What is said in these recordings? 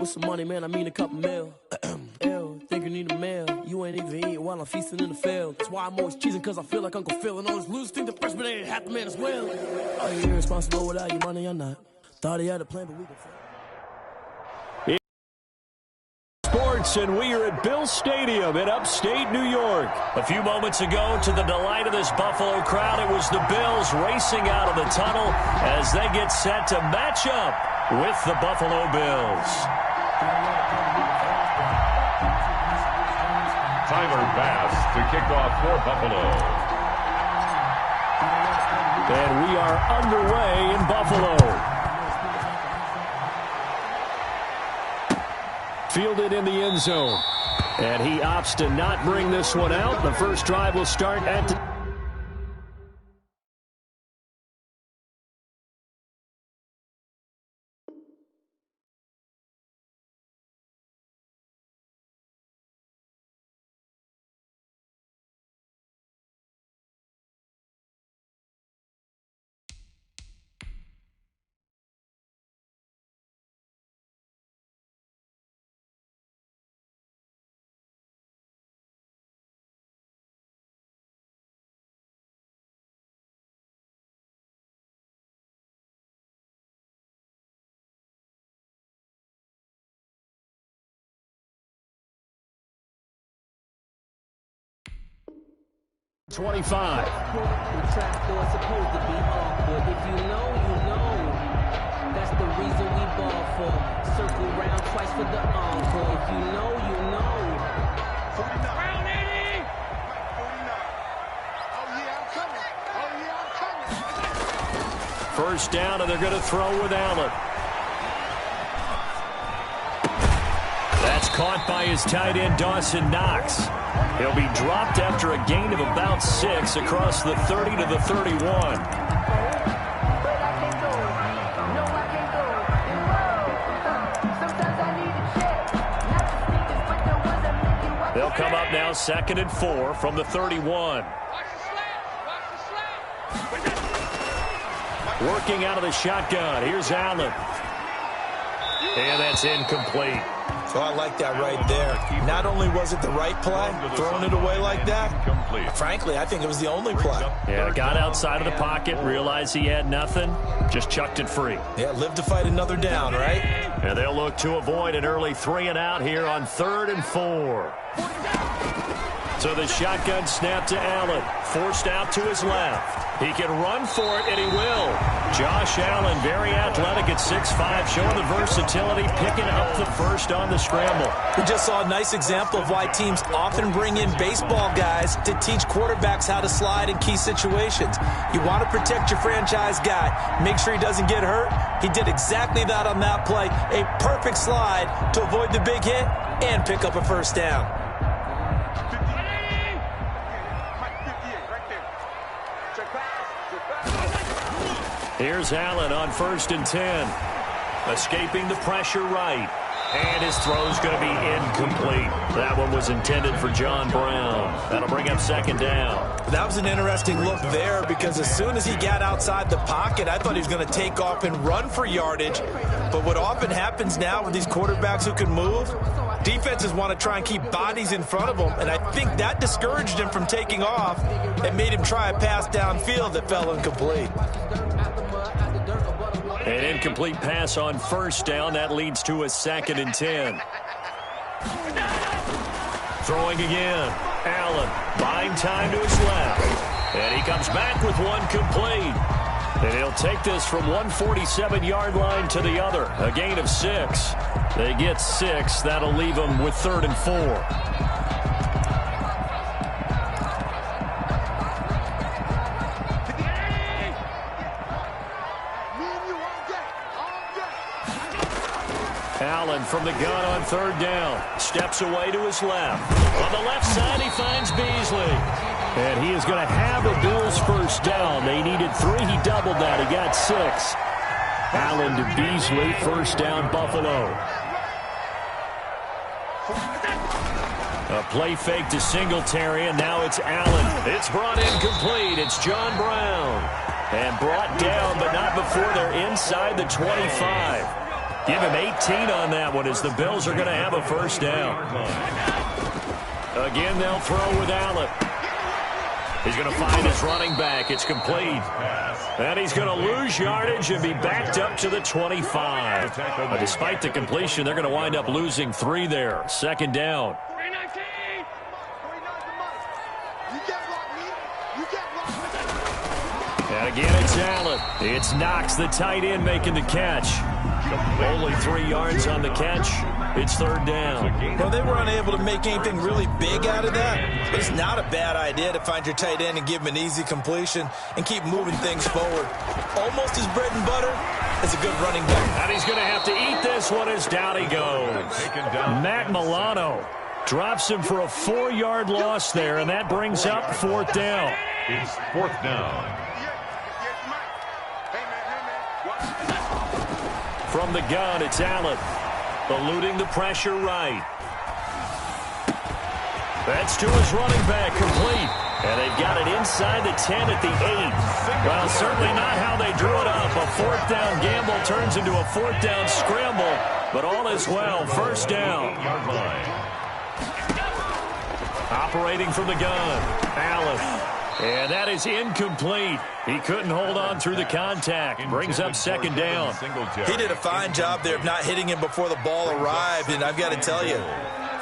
With some money, man, I mean a couple mil. Ew, think you need a meal. You ain't even eating while I'm feasting in the field. That's why I'm always cheesing, cause I feel like Uncle Phil. And all this losers think the freshman ain't half the man as well. Are you irresponsible without your money or not? Thought he had a plan, but we can fail. Sports, and we are at Bill Stadium in upstate New York. A few moments ago, to the delight of this Buffalo crowd, it was the Bills racing out of the tunnel as they get set to match up with the Buffalo Bills. Tyler Bass to kick off for Buffalo. And we are underway in Buffalo. Fielded in the end zone. And he opts to not bring this one out. The first drive will start at the... .25. The trap door is supposed to be awkward. If you know, you know. That's the reason we ball for. Circle round twice for the encore. If you know, you know. 49. Round 80. 49. Oh, yeah, I'm coming. Oh, yeah, I'm coming. First down, and they're going to throw with Allen. That's caught by his tight end, Dawson Knox. He'll be dropped after a gain of about 6 across the 30 to the 31. They'll come up now 2nd and 4 from the 31. Working out of the shotgun. Here's Allen. And that's incomplete. So I like that right there. Not only was it the right play, throwing it away like that, frankly, I think it was the only play. Yeah, got outside of the pocket, realized he had nothing, just chucked it free. Yeah, live to fight another down, right? And they'll look to avoid an early 3 and out here on 3rd and 4. So the shotgun snap to Allen, forced out to his left. He can run for it, and he will. Josh Allen, very athletic at 6'5", showing the versatility, picking up the first on the scramble. We just saw a nice example of why teams often bring in baseball guys to teach quarterbacks how to slide in key situations. You want to protect your franchise guy. Make sure he doesn't get hurt. He did exactly that on that play. A perfect slide to avoid the big hit and pick up a first down. Here's Allen on 1st and 10. Escaping the pressure right. And his throw's going to be incomplete. That one was intended for John Brown. That'll bring up 2nd down. That was an interesting look there because as soon as he got outside the pocket, I thought he was going to take off and run for yardage. But what often happens now with these quarterbacks who can move, defenses want to try and keep bodies in front of them, and I think that discouraged him from taking off and made him try a pass downfield that fell incomplete. An incomplete pass on 1st down. That leads to a 2nd and 10. Throwing again. Allen buying time to his left. And he comes back with one complete. And he'll take this from 147-yard line to the other. A gain of 6. They get 6. That'll leave them with 3rd and 4. Allen from the gun on 3rd down. Steps away to his left. On the left side, he finds Beasley. And he is going to have the Bills' first down. They needed 3. He doubled that. He got 6. Allen to Beasley. First down, Buffalo. A play fake to Singletary, and now it's Allen. It's brought in complete. It's John Brown. And brought down, but not before they're inside the 25. Give him 18 on that one as the Bills are going to have a first down. Again, they'll throw with Allen. He's going to find his running back. It's complete. And he's going to lose yardage and be backed up to the 25. But despite the completion, they're going to wind up losing 3 there. Second down. And again, it's Allen. It's Knox, the tight end, making the catch. Only 3 yards on the catch. It's third down. Well, they were unable to make anything really big out of that. But it's not a bad idea to find your tight end and give him an easy completion and keep moving things forward. Almost his bread and butter is a good running back. And he's going to have to eat this one as down he goes. Matt Milano drops him for a 4-yard loss there, and that brings up fourth down. It's fourth down. From the gun, it's Allen. Eluding the pressure right. That's to his running back, complete. And they've got it inside the 10 at the 8. Well, certainly not how they drew it up. A fourth down gamble turns into a fourth down scramble. But all is well. First down. Operating from the gun, Allen. And that is incomplete. He couldn't hold on through the contact. Brings up second down. He did a fine job there of not hitting him before the ball arrived. And I've got to tell you,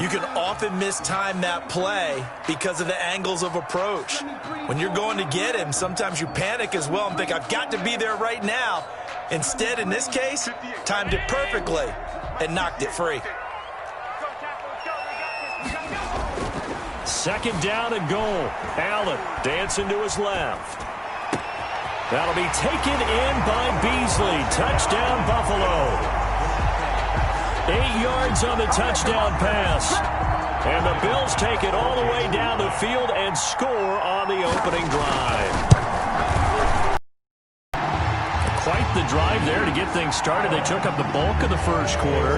you can often mistime that play because of the angles of approach. When you're going to get him, sometimes you panic as well and think, I've got to be there right now. Instead, in this case, timed it perfectly and knocked it free. Second down and goal. Allen dancing to his left. That'll be taken in by Beasley. Touchdown, Buffalo. 8 yards on the touchdown pass. And the Bills take it all the way down the field and score on the opening drive. Quite the drive there to get things started. They took up the bulk of the first quarter,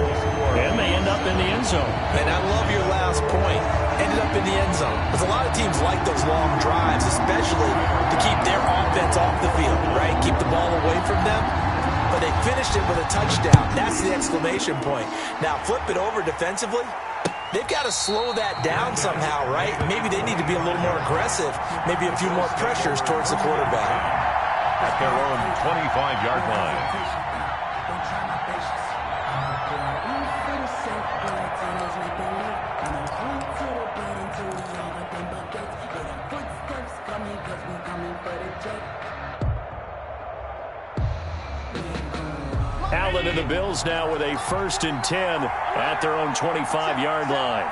and they end up in the end zone. And I love your last point. Ended up in the end zone. Because a lot of teams like those long drives, especially to keep their offense off the field, right? Keep the ball away from them. But they finished it with a touchdown. That's the exclamation point. Now, flip it over defensively. They've got to slow that down somehow, right? Maybe they need to be a little more aggressive. Maybe a few more pressures towards the quarterback. At their own 25-yard line. Allen and the Bills now with a 1st and 10 at their own 25-yard line.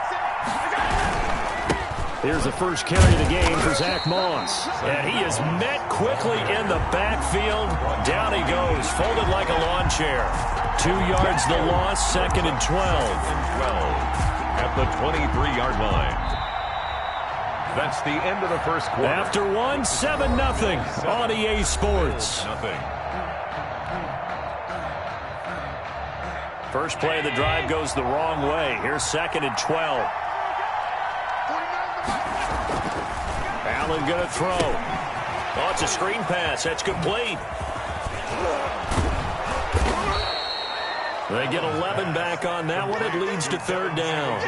Here's the first carry of the game for Zach Moss. And he is met quickly in the backfield. Down he goes, folded like a lawn chair. 2 yards the loss, 2nd and 12. At the 23-yard line. That's the end of the first quarter. After one, 7-0 on EA Sports. First play of the drive goes the wrong way. Here's 2nd and 12. Allen going to throw. Oh, it's a screen pass. That's complete. They get 11 back on that one. It leads to third down.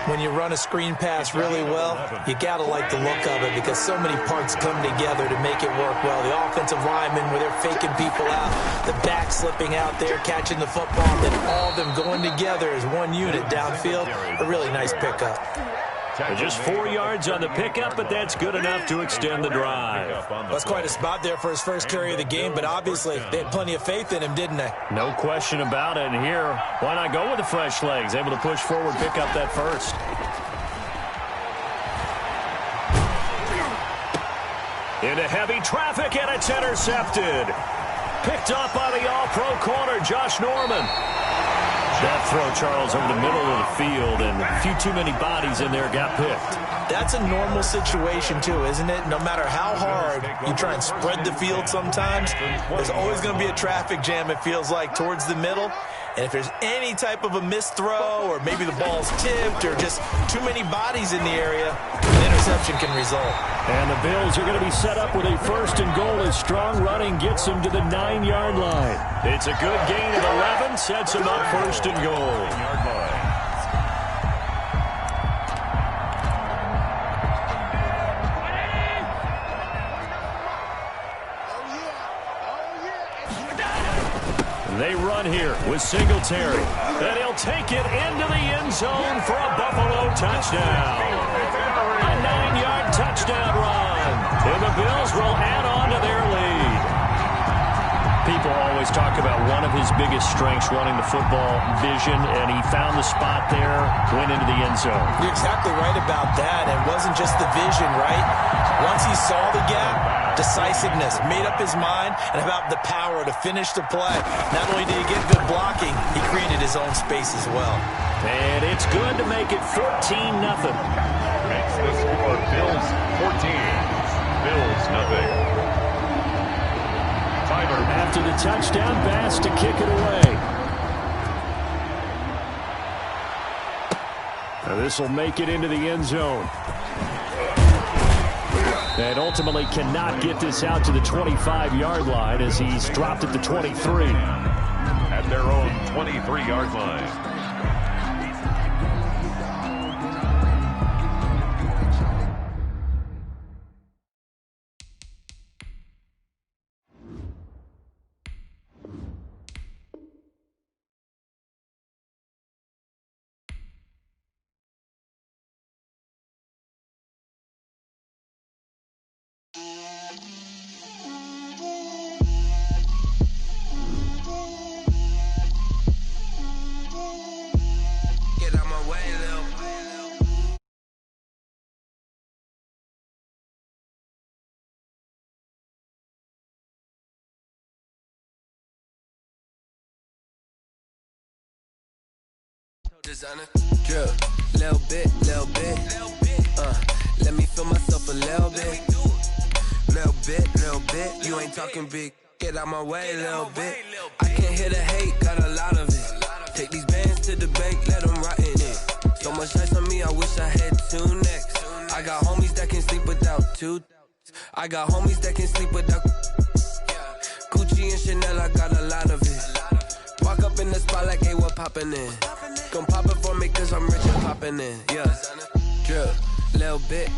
When you run a screen pass really well, you got to like the look of it because so many parts come together to make it work well. The offensive linemen where they're faking people out, the back slipping out there, catching the football, then all of them going together as one unit downfield. A really nice pickup. Just 4 yards on the pickup, but that's good enough to extend the drive. That's quite a spot there for his first carry of the game, but obviously they had plenty of faith in him, didn't they? No question about it. And here, why not go with the fresh legs? Able to push forward, pick up that first. Into heavy traffic, and it's intercepted. Picked up by the all-pro corner, Josh Norman. That throw, Charles, over the middle of the field, and a few too many bodies in there got picked. That's a normal situation, too, isn't it? No matter how hard you try and spread the field sometimes, there's always going to be a traffic jam, it feels like, towards the middle. And if there's any type of a missed throw or maybe the ball's tipped or just too many bodies in the area, an interception can result. And the Bills are going to be set up with a 1st and goal as strong running gets them to the 9-yard line. It's a good gain of 11, sets them up 1st and goal. They run here with Singletary. And he'll take it into the end zone for a Buffalo touchdown. A 9-yard touchdown run. And the Bills will add on to their lead. People always talk about one of his biggest strengths running the football, vision, and he found the spot there, went into the end zone. You're exactly right about that. It wasn't just the vision, right? Once he saw the gap, decisiveness, made up his mind, and about the power to finish the play. Not only did he get good blocking, he created his own space as well. And it's good to make it 14-0. Makes the score Bills 14, Bills nothing. Timer. After the touchdown, Bass to kick it away. Now this will make it into the end zone. And ultimately cannot get this out to the 25-yard line as he's dropped at the 23. At their own 23-yard line. Designer, drip, little bit, let me feel myself a little bit, you ain't talking big, get out my way a little bit, I can't hear the hate, got a lot of it, take these bands to the bank, let them rot in it, so much ice on me, I wish I had 2 necks, I got homies that can sleep without 2, I got homies that can sleep without, Gucci and Chanel, I got a lot of it, walk up in the spot like, hey, what poppin' in? Gon' pop it for me cause I'm rich and poppin' in, yeah. Drip, little bit,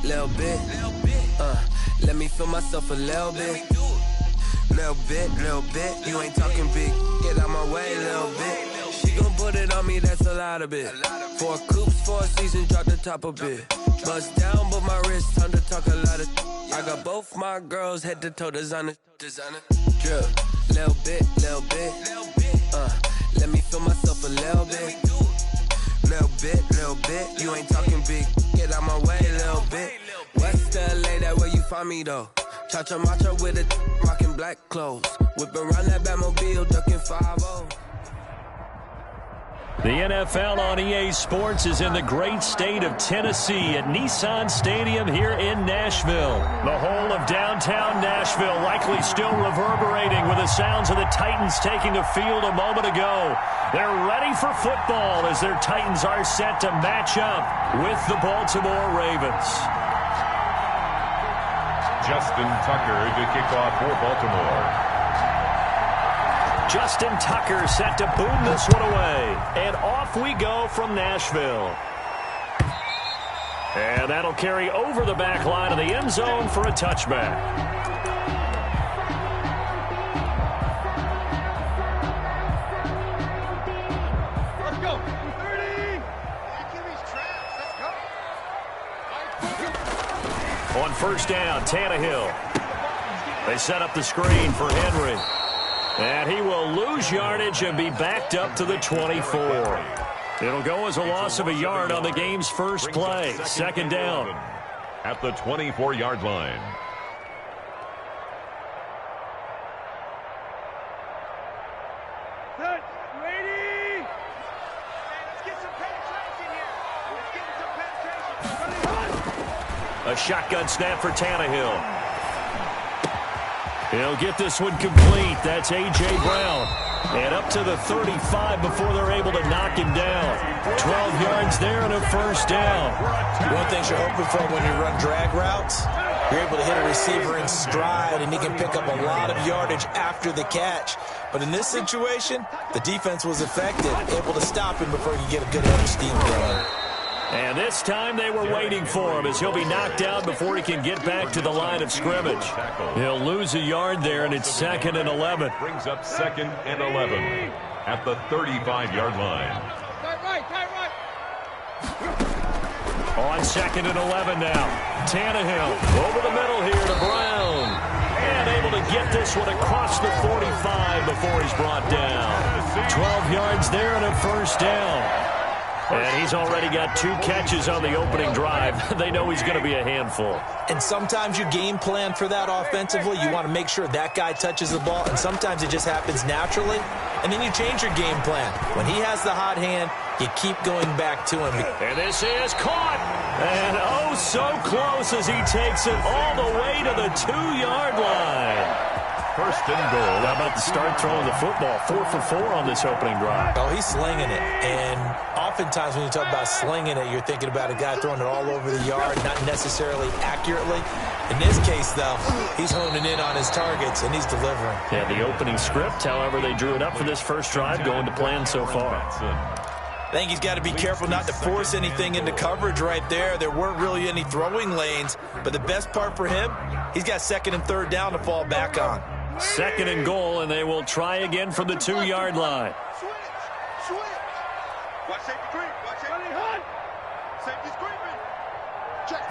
let me feel myself a little bit. Little bit, you ain't talking big, get out my way a little bit. She gon' put it on me, that's a lot of it. 4 coops, 4 seasons, drop the top a bit. Bust down, but my wrist, time to talk a lot of. I got both my girls head to toe designer. Drip, little bit, let me feel myself a little bit. Little bit, you ain't talking big, get out my way a little bit. West LA, that where you find me though. Cha-cha matcha with a rockin' black clothes. Whippin' around that Batmobile, duckin' 5-0. The NFL on EA Sports is in the great state of Tennessee at Nissan Stadium here in Nashville. The whole of downtown Nashville likely still reverberating with the sounds of the Titans taking the field a moment ago. They're ready for football as their Titans are set to match up with the Baltimore Ravens. Justin Tucker to kick off for Baltimore. Justin Tucker set to boom this one away. And off we go from Nashville. And that'll carry over the back line of the end zone for a touchback. Let's go. 30. Let's go. On first down, Tannehill. They set up the screen for Henry. And he will lose yardage and be backed up to the 24. It'll go as a loss of a yard on the game's first play. Second down. At the 24-yard line. Set. Ready. Let's get some penetration here. Let's get some penetration. A shotgun snap for Tannehill. He'll get this one complete. That's A.J. Brown. And up to the 35 before they're able to knock him down. 12 yards there and a first down. One thing you're hoping for when you run drag routes, you're able to hit a receiver in stride, and he can pick up a lot of yardage after the catch. But in this situation, the defense was effective, able to stop him before he could get a good head of steam going. And this time they were waiting for him as he'll be knocked down before he can get back to the line of scrimmage. He'll lose a yard there, and it's 2nd and 11. Brings up 2nd and 11 at the 35-yard line. On 2nd and 11 now. Tannehill over the middle here to Brown. And able to get this one across the 45 before he's brought down. 12 yards there and a first down. And he's already got 2 catches on the opening drive. They know he's going to be a handful. And sometimes you game plan for that offensively. You want to make sure that guy touches the ball, and sometimes it just happens naturally. And then you change your game plan. When he has the hot hand, you keep going back to him. And this is caught. And oh, so close as he takes it all the way to the 2-yard line. 1st and goal. How about to start throwing the football? 4 for 4 on this opening drive. Oh, he's slinging it. And oftentimes when you talk about slinging it, you're thinking about a guy throwing it all over the yard, not necessarily accurately. In this case, though, he's honing in on his targets, and he's delivering. Yeah, the opening script, however, they drew it up for this first drive, going to plan so far. I think he's got to be careful not to force anything into coverage right there. There weren't really any throwing lanes, but the best part for him, he's got 2nd and 3rd down to fall back on. 2nd and goal, and they will try again from the 2-yard line. Watch safety creep. Watch safety hunt. Safety's creeping. Check.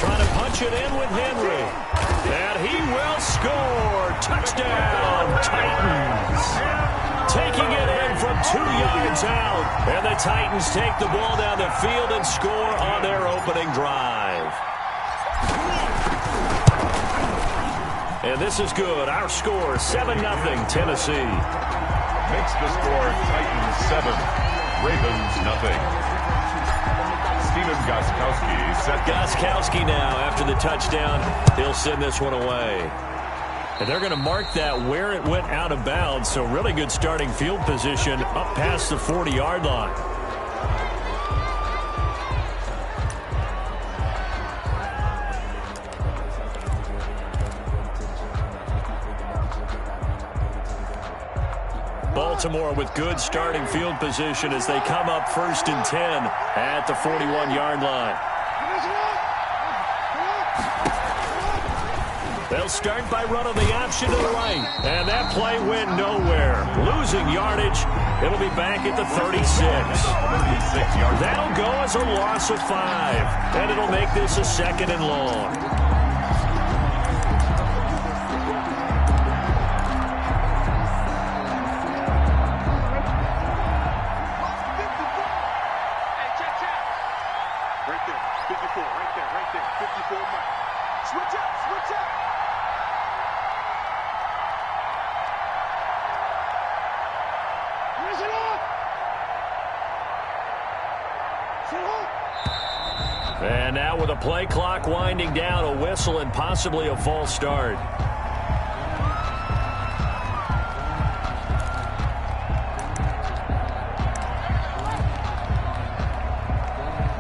Trying to punch it in with Henry. And he will score. Touchdown, Titans. Taking it in from 2 yards out. And the Titans take the ball down the field and score on their opening drive. And this is good. Our score, 7-0, Tennessee. Makes the score Titans 7, Ravens 0. Stephen Gostkowski set. Gostkowski now after the touchdown. He'll send this one away. And they're going to mark that where it went out of bounds. So really good starting field position up past the 40-yard line. Baltimore with good starting field position as they come up 1st and 10 at the 41-yard line. They'll start by running the option to the right. And that play went nowhere. Losing yardage. It'll be back at the 36. That'll go as a loss of 5. And it'll make this a 2nd and long. And now with a play clock winding down, a whistle and possibly a false start.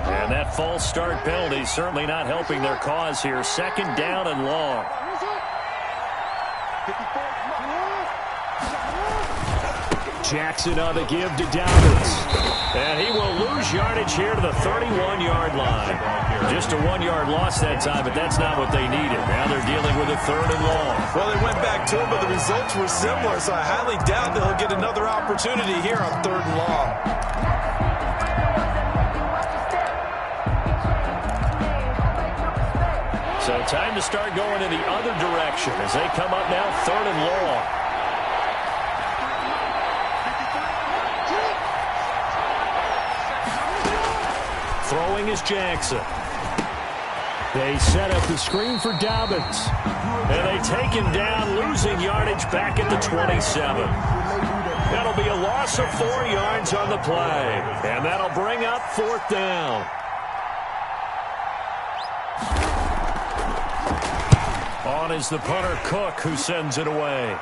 And that false start penalty certainly not helping their cause here. 2nd down and long. Jackson on the give to Dobbins. And he will lose yardage here to the 31-yard line. Just a 1-yard loss that time, but that's not what they needed. Now they're dealing with a 3rd and long. Well, they went back to him, but the results were similar, so I highly doubt that he'll get another opportunity here on 3rd and long. So time to start going in the other direction as they come up now 3rd and long. Throwing is Jackson. They set up the screen for Dobbins. And they take him down, losing yardage back at the 27. That'll be a loss of 4 yards on the play. And that'll bring up 4th down. On is the punter, Cook, who sends it away.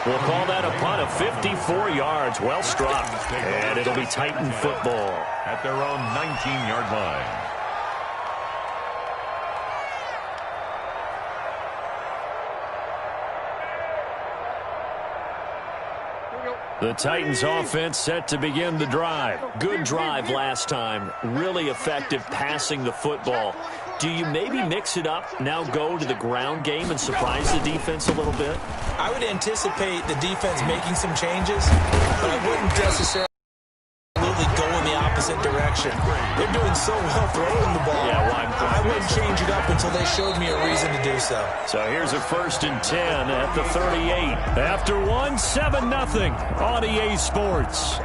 We'll call that a punt of 54 yards. Well struck. And it'll be Titan football at their own 19-yard line. The Titans offense set to begin the drive. Good drive last time. Really effective passing the football. Do you maybe mix it up, now go to the ground game and surprise the defense a little bit? I would anticipate the defense making some changes, but I wouldn't necessarily go in the opposite direction. They're doing so well throwing the ball. Yeah, I wouldn't change it up until they showed me a reason to do so. So here's a 1st and 10 at the 38. After one, 7-0 on EA Sports.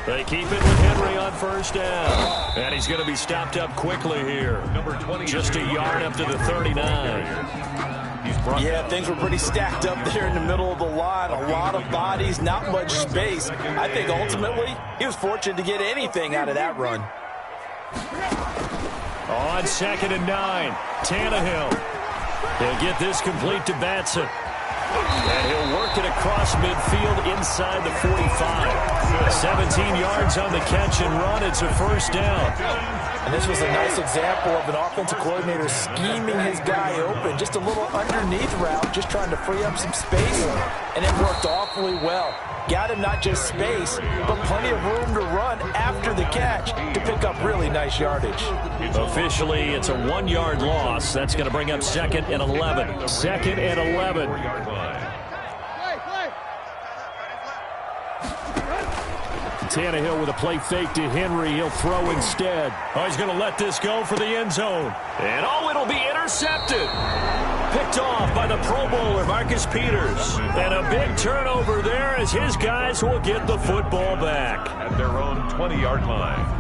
They keep it with Henry on 1st down. And he's going to be stopped up quickly here. Just a yard up to the 39. Yeah, things were pretty stacked up there in the middle of the line. A lot of bodies, not much space. I think ultimately he was fortunate to get anything out of that run. On 2nd and 9, Tannehill. He'll get this complete to Batson. And he'll work it across midfield inside the 45. 17 yards on the catch and run. It's a 1st down. And this was a nice example of an offensive coordinator scheming his guy open. Just a little underneath route, just trying to free up some space. And it worked awfully well. Got him not just space, but plenty of room to run after the catch to pick up really nice yardage. Officially, it's a 1-yard loss. That's going to bring up 2nd and 11. 2nd and 11. Tannehill with a play fake to Henry. He'll throw instead. Oh, he's going to let this go for the end zone. And it'll be intercepted. Picked off by the Pro Bowler, Marcus Peters. And a big turnover there as his guys will get the football back. At their own 20-yard line.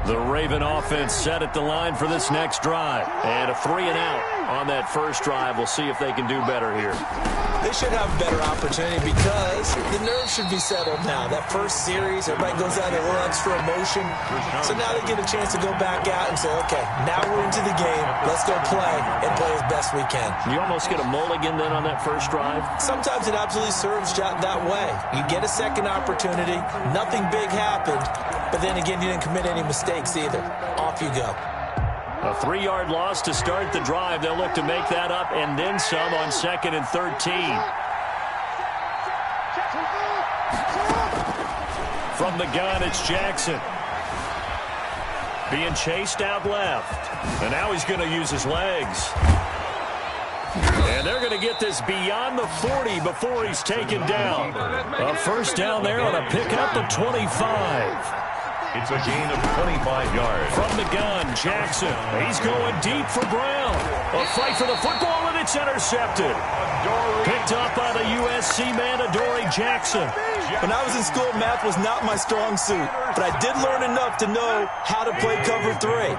The Raven offense set at the line for this next drive. And a 3-and-out on that first drive. We'll see if they can do better here. They should have a better opportunity because the nerves should be settled now. That first series, everybody goes out a little extra emotion. So now they get a chance to go back out and say, okay, now we're into the game. Let's go play and play as best we can. You almost get a mulligan then on that first drive? Sometimes it absolutely serves that way. You get a second opportunity. Nothing big happened. But then again, you didn't commit any mistakes either. Off you go. A 3-yard loss to start the drive. They'll look to make that up and then some on 2nd and 13. From the gun, it's Jackson. Being chased out left. And now he's going to use his legs. And they're going to get this beyond the 40 before he's taken down. A 1st down there on a pickup of 25. It's a gain of 25 yards. From the gun, Jackson. He's going deep for Brown. A fight for the football, and it's intercepted. Picked up by the USC man, Adoree Jackson. When I was in school, math was not my strong suit, but I did learn enough to know how to play cover 3.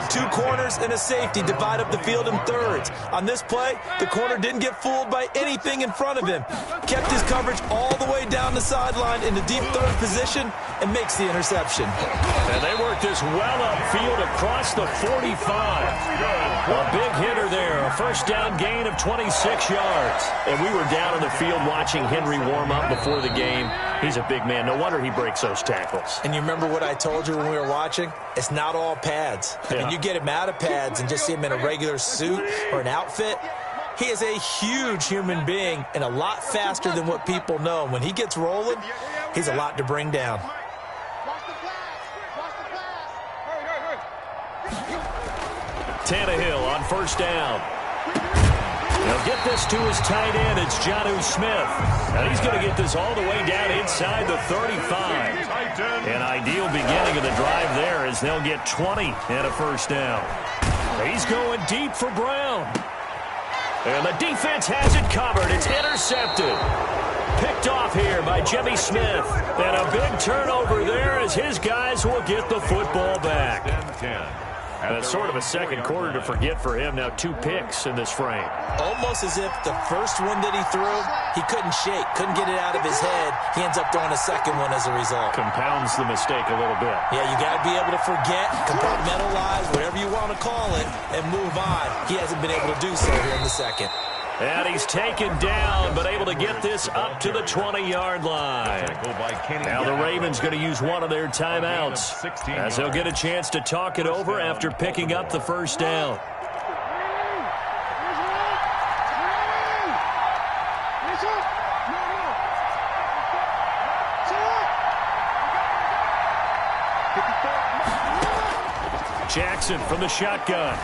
2 corners and a safety divide up the field in thirds. On this play, the corner didn't get fooled by anything in front of him. Kept his coverage all the way down the sideline in the deep third position and makes the interception. And they work this well upfield across the 45. A big hitter there, a 1st down gain of 26 yards. And we were down on the field watching Henry warm up before the game. He's a big man. No wonder he breaks those tackles. And you remember what I told you when we were watching? It's not all pads. I mean, you get him out of pads and just see him in a regular suit or an outfit. He is a huge human being and a lot faster than what people know. When he gets rolling, he's a lot to bring down. Tannehill on 1st down. He'll get this to his tight end. It's Jonnu Smith. And he's going to get this all the way down inside the 35. An ideal beginning of the drive there as they'll get 20 and a 1st down. He's going deep for Brown. And the defense has it covered. It's intercepted. Picked off here by Jimmy Smith. And a big turnover there as his guys will get the football back. And it's sort of a second quarter to forget for him. Now 2 picks in this frame. Almost as if the first one that he threw, he couldn't shake, couldn't get it out of his head. He ends up throwing a second one as a result. Compounds the mistake a little bit. Yeah, you got to be able to forget, compartmentalize, whatever you want to call it, and move on. He hasn't been able to do so here in the second. And he's taken down, but able to get this up to the 20-yard line. Now the Ravens going to use one of their timeouts, as they'll get a chance to talk it over after picking up the first down. Jackson from the shotgun.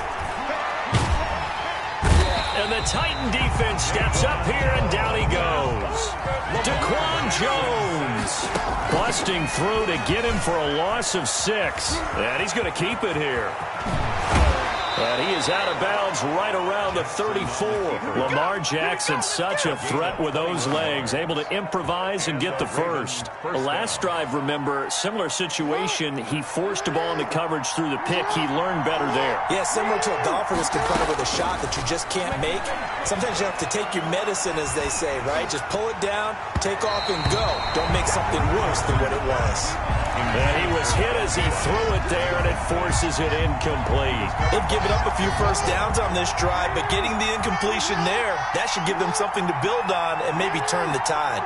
And the Titan defense steps up here, and down he goes. Daquan Jones busting through to get him for a loss of 6. And he's going to keep it here. And he is out of bounds right around the 34. Lamar Jackson, such a threat with those legs, able to improvise and get the first. The last drive, remember, similar situation. He forced a ball into coverage through the pick. He learned better there. Yeah, similar to a golfer that's confronted with a shot that you just can't make. Sometimes you have to take your medicine, as they say, right? Just pull it down, take off, and go. Don't make something worse than what it was. And he was hit as he threw it there, and it forces it incomplete. They've given up a few first downs on this drive, but getting the incompletion there, that should give them something to build on and maybe turn the tide.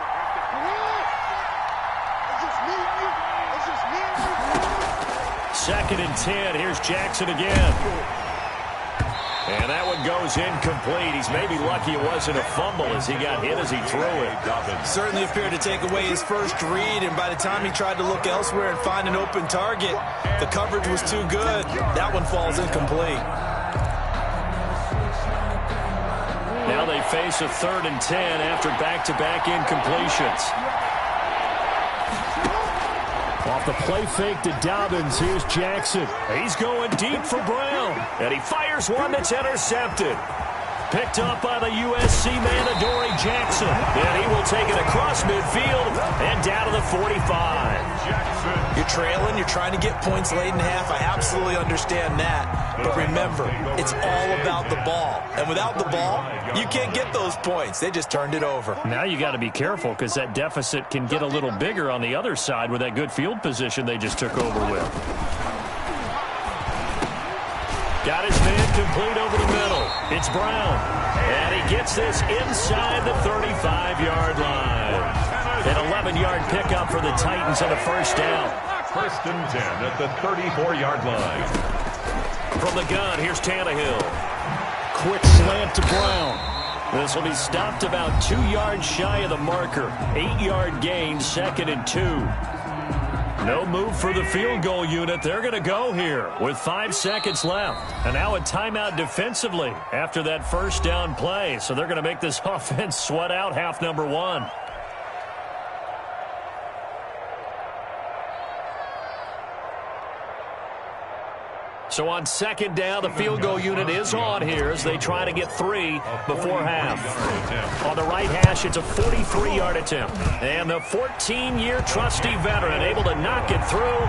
Second and 10. Here's Jackson again. And that one goes incomplete. He's maybe lucky it wasn't a fumble as he got hit as he threw it. Certainly appeared to take away his first read, and by the time he tried to look elsewhere and find an open target, the coverage was too good. That one falls incomplete. Now they face a 3rd and 10 after back-to-back incompletions. Off the play fake to Dobbins, here's Jackson. He's going deep for Brown, and he fires one that's intercepted. Picked up by the USC man, Adoree Jackson. And he will take it across midfield and down to the 45. You're trailing, you're trying to get points late in half. I absolutely understand that. But remember, it's all about the ball. And without the ball, you can't get those points. They just turned it over. Now you got to be careful because that deficit can get a little bigger on the other side with that good field position they just took over with. Got his man complete over the middle. It's Brown. And he gets this inside the 35-yard line. An 11-yard pickup for the Titans on a first down. 1st and 10 at the 34-yard line. From the gun, here's Tannehill. Quick slant to Brown. This will be stopped about 2 yards shy of the marker. 8-yard gain, 2nd and 2. No move for the field goal unit. They're going to go here with 5 seconds left. And now a timeout defensively after that first down play. So they're going to make this offense sweat out half number 1. So on 2nd down, the field goal unit is on here as they try to get 3 before half. On the right hash, it's a 43-yard attempt. And the 14-year trusty veteran able to knock it through.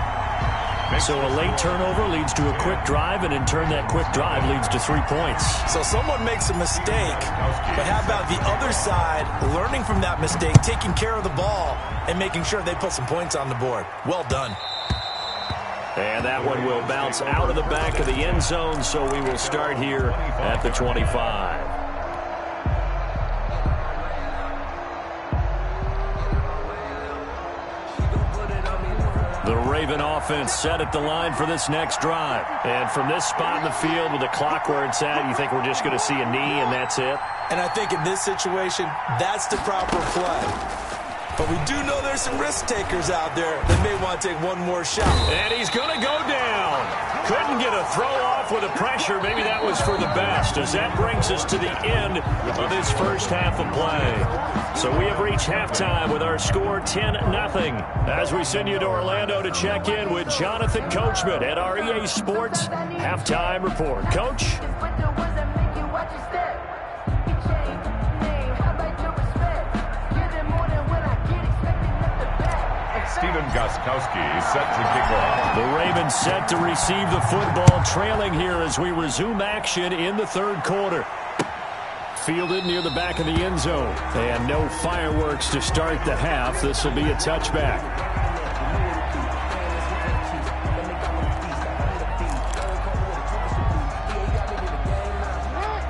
So a late turnover leads to a quick drive, and in turn that quick drive leads to 3 points. So someone makes a mistake, but how about the other side learning from that mistake, taking care of the ball, and making sure they put some points on the board? Well done. And that one will bounce out of the back of the end zone, so we will start here at the 25. The Raven offense set at the line for this next drive. And from this spot in the field with the clock where it's at, you think we're just going to see a knee and that's it? And I think in this situation, that's the proper play. But we do know there's some risk takers out there that may want to take one more shot. And he's going to go down. Couldn't get a throw off with the pressure. Maybe that was for the best, as that brings us to the end of this first half of play. So we have reached halftime with our score 10-0. As we send you to Orlando to check in with Jonathan Coachman at our EA Sports Halftime Report. Coach? Stephen Gostkowski is set to kick off. The Ravens set to receive the football, trailing here as we resume action in the third quarter. Fielded near the back of the end zone. And no fireworks to start the half. This will be a touchback.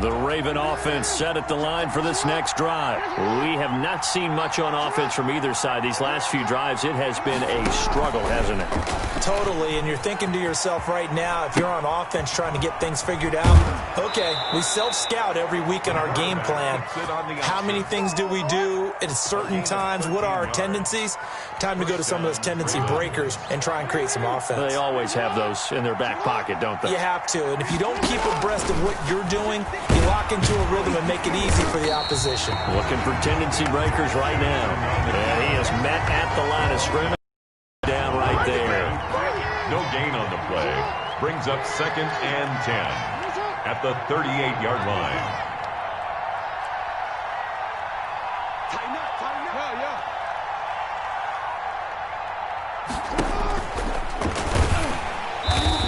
The Raven offense set at the line for this next drive. We have not seen much on offense from either side these last few drives. It has been a struggle, hasn't it? Totally, and you're thinking to yourself right now, if you're on offense trying to get things figured out, okay, we self-scout every week in our game plan. How many things do we do at certain times? What are our tendencies? Time to go to some of those tendency breakers and try and create some offense. They always have those in their back pocket, don't they? You have to, and if you don't keep abreast of what you're doing, you lock into a rhythm and make it easy for the opposition. Looking for tendency breakers right now. And he is met at the line of scrimmage. Down right there. No gain on the play. Brings up 2nd and 10 at the 38-yard line. Tighten up, tighten up. Yeah.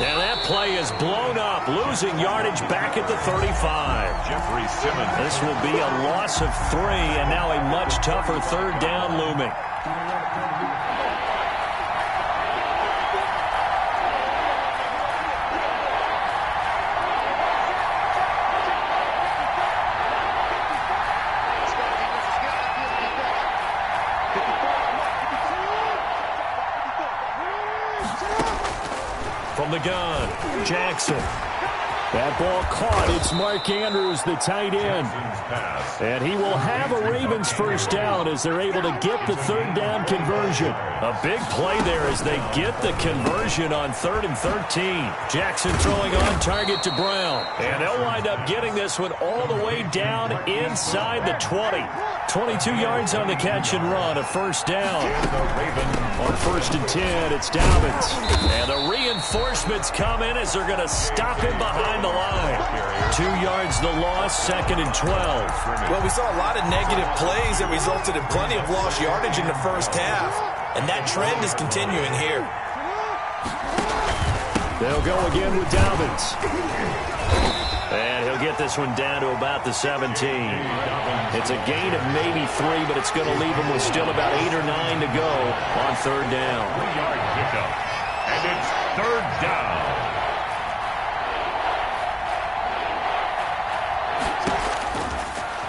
Now that play is blown up, losing yardage back at the 35. Jeffrey Simmons. This will be a loss of 3, and now a much tougher third down looming. From the gun, Jackson. That ball caught. It's Mark Andrews, the tight end. And he will have a Ravens first down as they're able to get the third down conversion. A big play there as they get the conversion on 3rd and 13. Jackson throwing on target to Brown. And they'll wind up getting this one all the way down inside the 20. 22 yards on the catch and run, a first down. On 1st and 10, it's Dobbins. And the reinforcements come in as they're going to stop him behind the line. 2 yards the loss, 2nd and 12. Well, we saw a lot of negative plays that resulted in plenty of lost yardage in the first half, and that trend is continuing here. They'll go again with Dobbins. And he'll get this one down to about the 17. It's a gain of maybe 3, but it's going to leave him with still about 8 or 9 to go on 3rd down. 3-yard pickup. And it's 3rd down.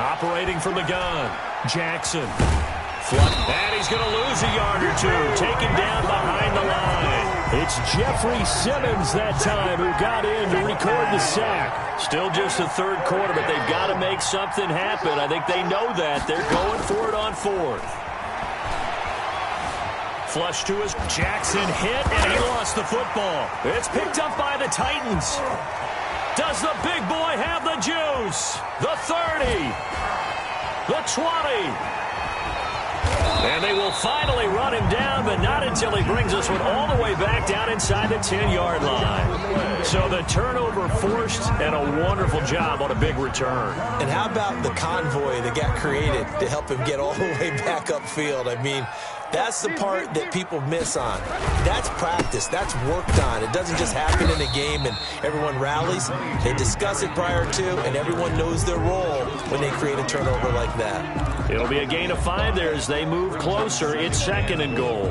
Operating from the gun, Jackson. And he's going to lose a yard or 2, taken down behind the line. It's Jeffrey Simmons that time who got in to record the sack. Still just the third quarter, but they've got to make something happen. I think they know that. They're going for it on 4th. Flush to his Jackson hit, and he lost the football. It's picked up by the Titans. Does the big boy have the juice? The 30. The 20. And they will finally run him down, but not until he brings this one all the way back down inside the 10-yard line. So the turnover forced, and a wonderful job on a big return. And how about the convoy that got created to help him get all the way back upfield? I mean, that's the part that people miss on. That's practice. That's worked on. It doesn't just happen in a game and everyone rallies. They discuss it prior to, and everyone knows their role when they create a turnover like that. It'll be a gain of 5 there as they move closer. It's 2nd and goal.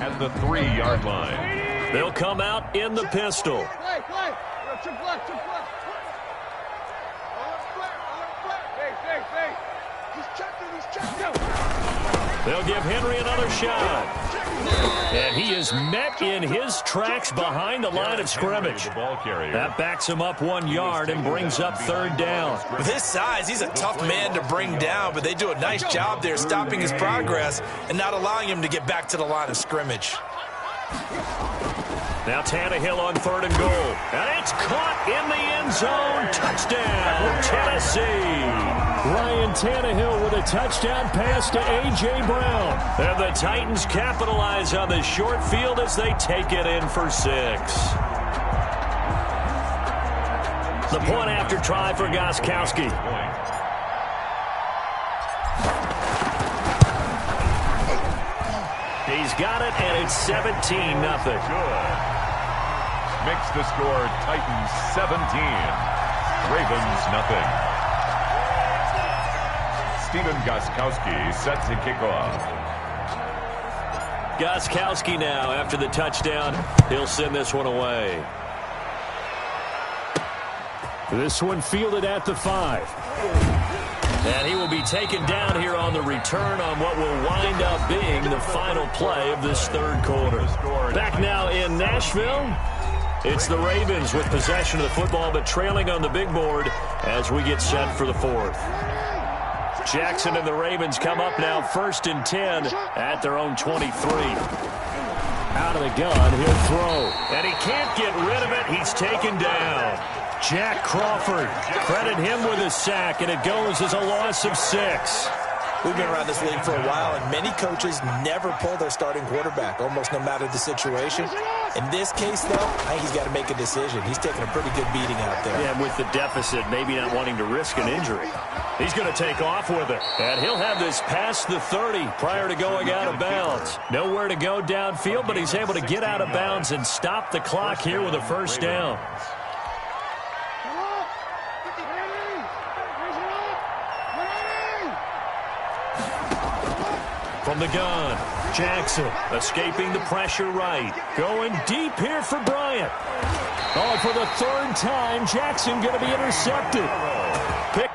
At the 3-yard line. They'll come out in the pistol. They'll give Henry another shot. And he is met in his tracks behind the line of scrimmage. That backs him up 1 yard and brings up 3rd down. With his size, he's a tough man to bring down, but they do a nice job there stopping his progress and not allowing him to get back to the line of scrimmage. Now Tannehill on 3rd and goal. And it's caught in the end zone. Touchdown, Tennessee. Ryan Tannehill with a touchdown pass to A.J. Brown. And the Titans capitalize on the short field as they take it in for 6. The point after try for Gostkowski. He's got it, and it's 17-0. Good. Makes the score Titans 17. Ravens nothing. Stephen Gostkowski set to kick off. Gostkowski now after the touchdown. He'll send this one away. This one fielded at the 5. And he will be taken down here on the return on what will wind up being the final play of this third quarter. Back now in Nashville. It's the Ravens with possession of the football, but trailing on the big board as we get set for the fourth. Jackson and the Ravens come up now 1st and 10 at their own 23. Out of the gun, he'll throw. And he can't get rid of it. He's taken down. Jack Crawford, credit him with a sack, and it goes as a loss of 6. We've been around this league for a while, and many coaches never pull their starting quarterback, almost no matter the situation. In this case, though, I think he's got to make a decision. He's taking a pretty good beating out there. Yeah, with the deficit, maybe not wanting to risk an injury. He's going to take off with it, and he'll have this past the 30 prior to going out of bounds. Nowhere to go downfield, but he's able to get out of bounds and stop the clock here with a first down. From the gun, Jackson escaping the pressure right. Going deep here for Bryant. Oh, for the 3rd time, Jackson going to be intercepted. Pick.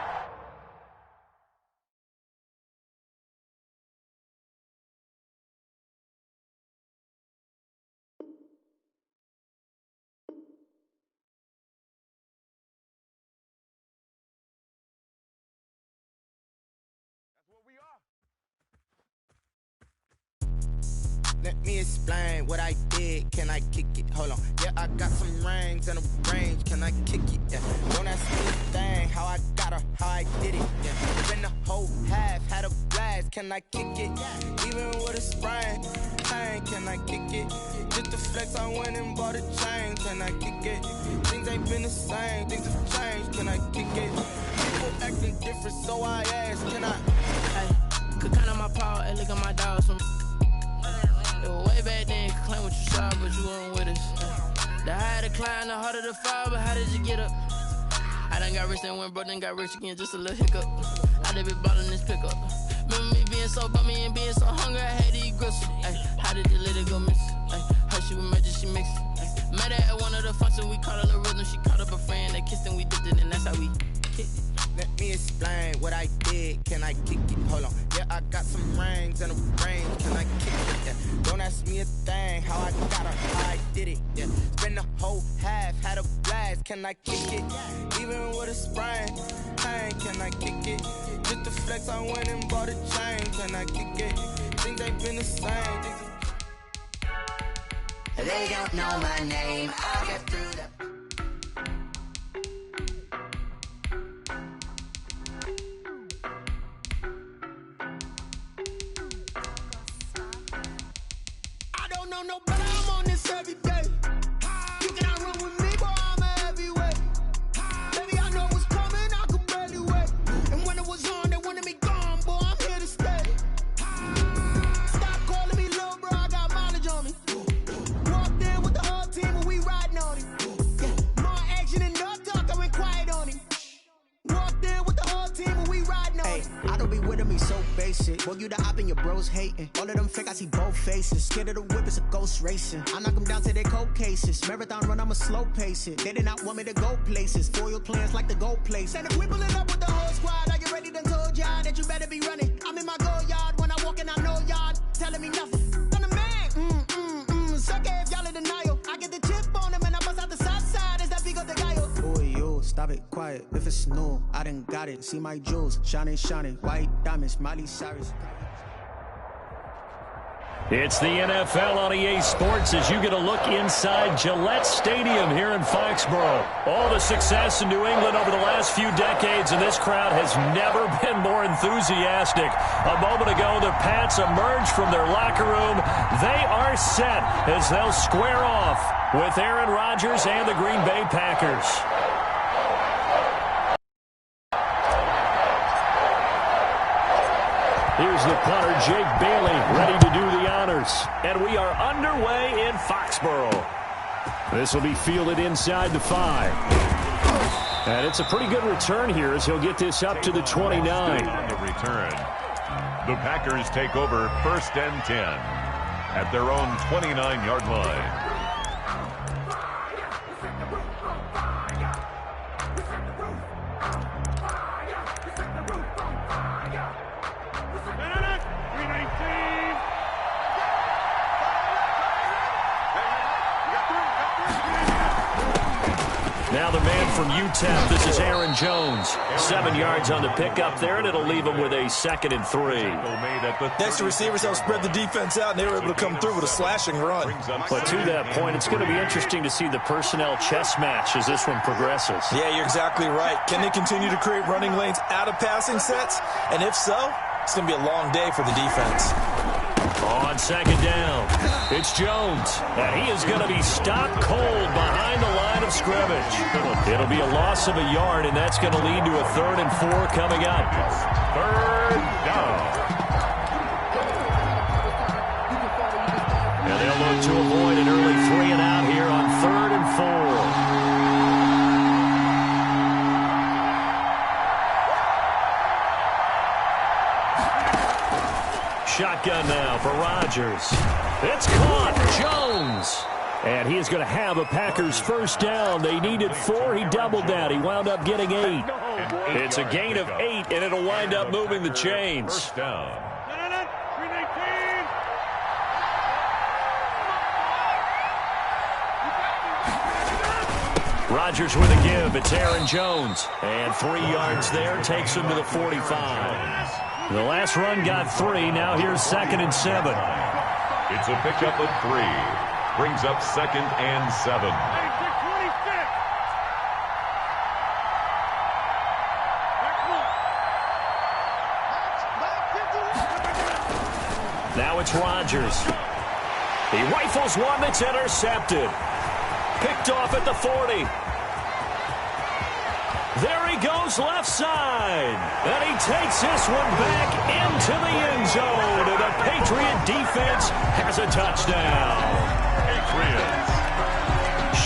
Let me explain what I did. Can I kick it? Hold on. Yeah, I got some rings and a range. Can I kick it? Yeah. Don't ask me a thing. How I got her, how I did it. Yeah. Spend the whole half, had a blast. Can I kick it? Even with a sprain, pain. Can I kick it? Just to flex, I went and bought a chain. Can I kick it? Things ain't been the same. Things have changed. Can I kick it? People acting different, so I asked. Can I? Hey, could count on my power and look at my dogs from. Way back then, could claim what you saw, but you weren't with us. The higher the climb, the harder the fall, but how did you get up? I done got rich and went broke, then got rich again, just a little hiccup. I done been ballin' this pickup. Remember me being so bummy and being so hungry, I had to eat gristle. Ay, how did you let it go miss? Ay, her she was magic, she mixed. Met her at one of the functions, we caught her the rhythm, she caught up a friend, they kissed and we dipped it, and that's how we kicked it. Let me explain what I did. Can I kick it? Hold on. Yeah, I got some rings and a range. Can I kick it? Yeah. Don't ask me a thing. How I got her, how I did it. Yeah. Spend the whole half, had a blast. Can I kick it? Even with a sprain, pain. Can I kick it? Just to flex, I went and bought a chain. Can I kick it? Things ain't been the same. They don't know my name. I'll get through that. No, but I'm on this every day. You cannot run with me, boy, I'm a heavyweight. Baby, I know what's coming, I could barely wait. And when it was on, they wanted me gone, boy, I'm here to stay. Stop calling me little bro, I got mileage on me. Walked in with the whole team and we riding on him. Yeah. More action and no talk, I went quiet on him. Walked in with the whole team and we riding on him. I don't be with him, he's so basic. Boy, you the op and your bros hating. All of them fake, I see both faces. Scared of the whip, it's a ghost racing. I knock them down to their cold cases. Marathon run, I'ma slow pace it. They did not want me to go places. Foil plans like the gold place. And if we pulling up with the whole squad, I get ready to told y'all that you better be running. I'm in my go yard, when I walk in, I know y'all telling me nothing. I'm the man, suck it if y'all in denial. I get the chip on them and I bust out the south side, is that big of the guy? Boy, yo, stop it, quiet. If it's new, I done got it. See my jewels, shining, white diamonds, Miley Cyrus. It's the NFL on EA Sports as you get a look inside Gillette Stadium here in Foxborough. All the success in New England over the last few decades, and this crowd has never been more enthusiastic. A moment ago, the Pats emerged from their locker room. They are set as they'll square off with Aaron Rodgers and the Green Bay Packers. Here's the punter, Jake Bailey, ready to do the honors. And we are underway in Foxborough. This will be fielded inside the 5. And it's a pretty good return here as he'll get this up to the 29. On the return, the Packers take over 1st and 10 at their own 29-yard line. Now the man from UTEP, this is Aaron Jones. 7 yards on the pickup there, and it'll leave him with a 2nd and 3. Next, the receivers help spread the defense out, and they were able to come through with a slashing run. But to that point, it's going to be interesting to see the personnel chess match as this one progresses. Yeah, you're exactly right. Can they continue to create running lanes out of passing sets? And if so, it's going to be a long day for the defense. On 2nd down, it's Jones, and he is going to be stopped cold behind the line of scrimmage. It'll be a loss of a yard, and that's going to lead to a 3rd and 4 coming up. 3rd down. And they'll look to avoid an early 3 and out here on 3rd and 4. Shotgun now for Rodgers. It's caught. Jones. And he is going to have a Packers 1st down. They needed 4. He doubled that. He wound up getting 8. It's a gain of 8, and it'll wind up moving the chains. 1st down. Rodgers with a give. It's Aaron Jones. And 3 yards there takes him to the 45. The last run got 3. Now here's 2nd and 7. It's a pickup of 3. Brings up 2nd and 7. Now it's Rodgers. He rifles one that's intercepted. Picked off at the 40. There he goes left side. And he takes this one back into the end zone. And the Patriot defense has a touchdown. Patriots.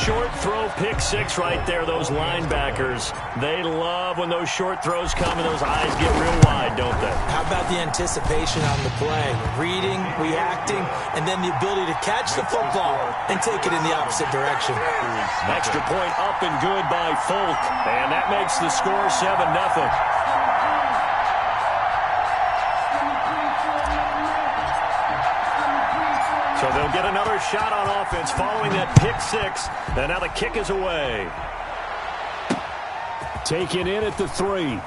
Short throw, pick 6 right there. Those linebackers, they love when those short throws come and those eyes get real wide, don't they? How about the anticipation on the play? Reading, reacting, and then the ability to catch the football and take it in the opposite direction. Extra point up and good by Folk. And that makes the score 7-0. So they'll get another shot on offense following that pick 6. And now the kick is away. Taken in at the 3.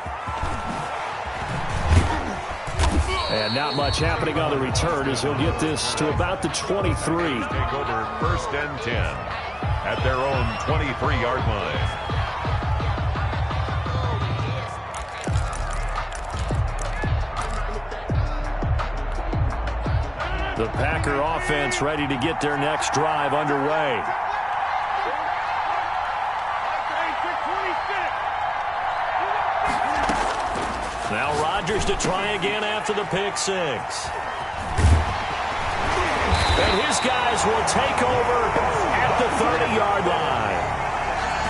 And not much happening on the return as he'll get this to about the 23. Take over 1st and 10 at their own 23-yard line. The Packer offense ready to get their next drive underway. Now Rodgers to try again after the pick 6. And his guys will take over at the 30-yard line.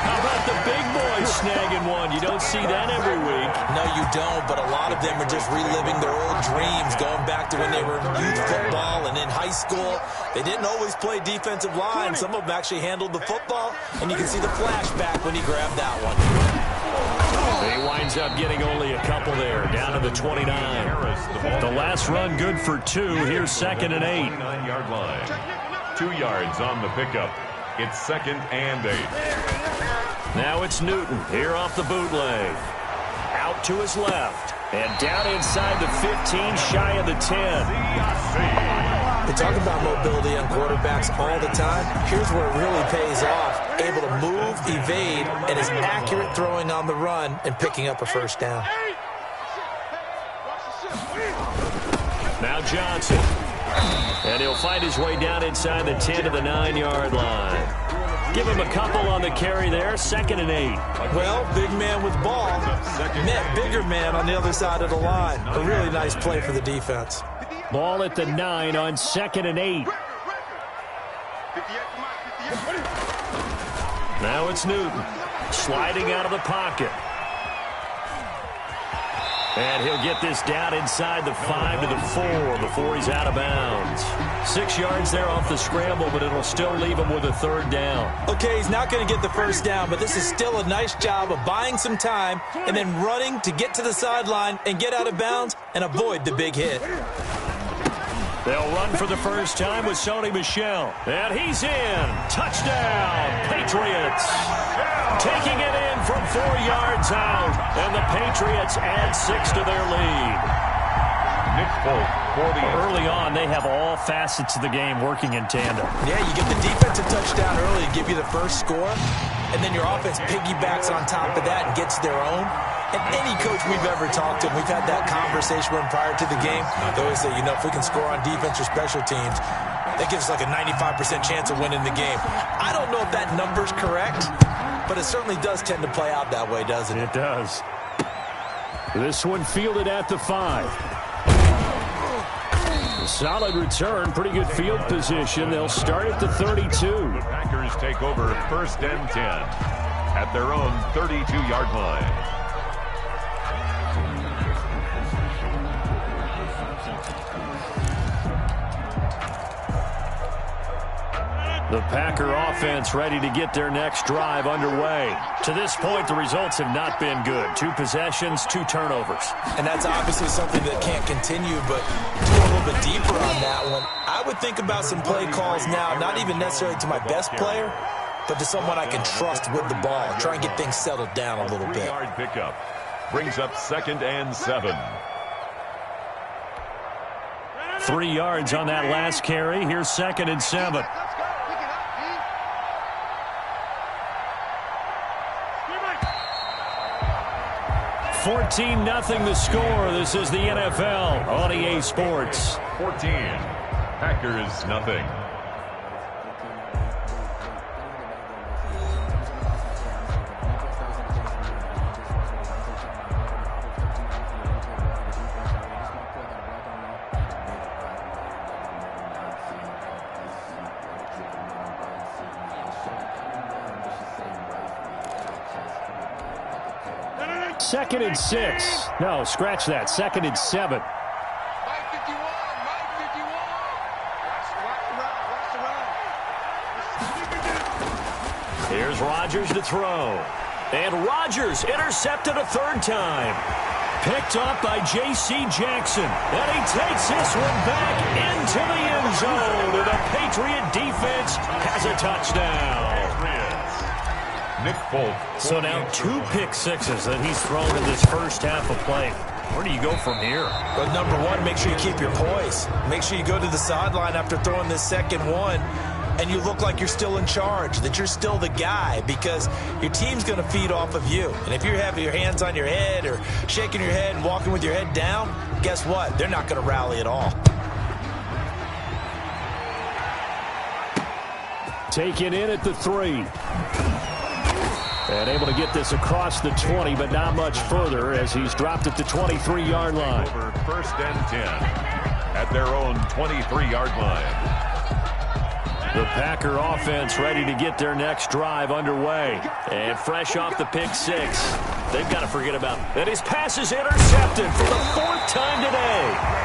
How about the big boys snagging one? You don't see that every week. No, you don't, but a lot of them are just reliving their old dreams, going back to when they were in youth football and in high school. They didn't always play defensive line. Some of them actually handled the football, and you can see the flashback when he grabbed that one. He winds up getting only a couple there, down to the 29. The last run good for 2. Here's 2nd and 8. 9-yard line. 2 yards on the pickup. It's 2nd and 8. Now it's Newton here off the bootleg. Out to his left. And down inside the 15, shy of the 10. They talk about mobility on quarterbacks all the time. Here's where it really pays off. Able to move, evade, and is accurate throwing on the run and picking up a 1st down. Now Johnson. And he'll find his way down inside the 10 to the 9-yard line. Give him a couple on the carry there. 2nd and 8. Well, big man with ball met bigger man on the other side of the line. A really nice play for the defense. Ball at the 9 on 2nd and 8. Now it's Newton sliding out of the pocket. And he'll get this down inside the 5 to the 4 before he's out of bounds. 6 yards there off the scramble, but it'll still leave him with a 3rd down. Okay, he's not going to get the 1st down, but this is still a nice job of buying some time and then running to get to the sideline and get out of bounds and avoid the big hit. They'll run for the first time with Sony Michel. And he's in. Touchdown, Patriots. Taking it in from 4 yards out. And the Patriots add 6 to their lead. Nick Folk for the early on, they have all facets of the game working in tandem. Yeah, you get the defensive touchdown early to give you the first score, and then your offense piggybacks on top of that and gets their own. And any coach we've ever talked to, we've had that conversation when prior to the game, they always say, if we can score on defense or special teams, that gives us like a 95% chance of winning the game. I don't know if that number's correct, but it certainly does tend to play out that way, doesn't it? It does. This one fielded at the 5. Solid return, pretty good field position. They'll start at the 32. The Packers take over 1st and 10 at their own 32-yard line. The Packer offense ready to get their next drive underway. To this point, the results have not been good. 2 possessions, 2 turnovers. And that's obviously something that can't continue, but to go a little bit deeper on that one, I would think about some play calls now, not even necessarily to my best player, but to someone I can trust with the ball. Try and get things settled down a little bit. 3-yard pickup brings up 2nd and 7. 3 yards on that last carry. Here's 2nd and 7. 14-0 the score. This is the NFL on EA Sports. 14. Packers nothing. Second and 6. No, scratch that. 2nd and 7. Here's Rodgers to throw. And Rodgers intercepted a 3rd time. Picked up by J.C. Jackson. And he takes this one back into the end zone. And the Patriot defense has a touchdown. Nick Folk. So now 2 pick sixes that he's thrown in this first half of play. Where do you go from here? Well, number one, make sure you keep your poise. Make sure you go to the sideline after throwing this second one, and you look like you're still in charge, that you're still the guy, because your team's going to feed off of you. And if you have your hands on your head or shaking your head and walking with your head down, guess what? They're not going to rally at all. Taken in at the 3. And able to get this across the 20, but not much further as he's dropped at the 23-yard line. Over 1st and 10 at their own 23-yard line. The Packer offense ready to get their next drive underway. And fresh off the pick 6, they've got to forget about it. And his pass is intercepted for the 4th time today.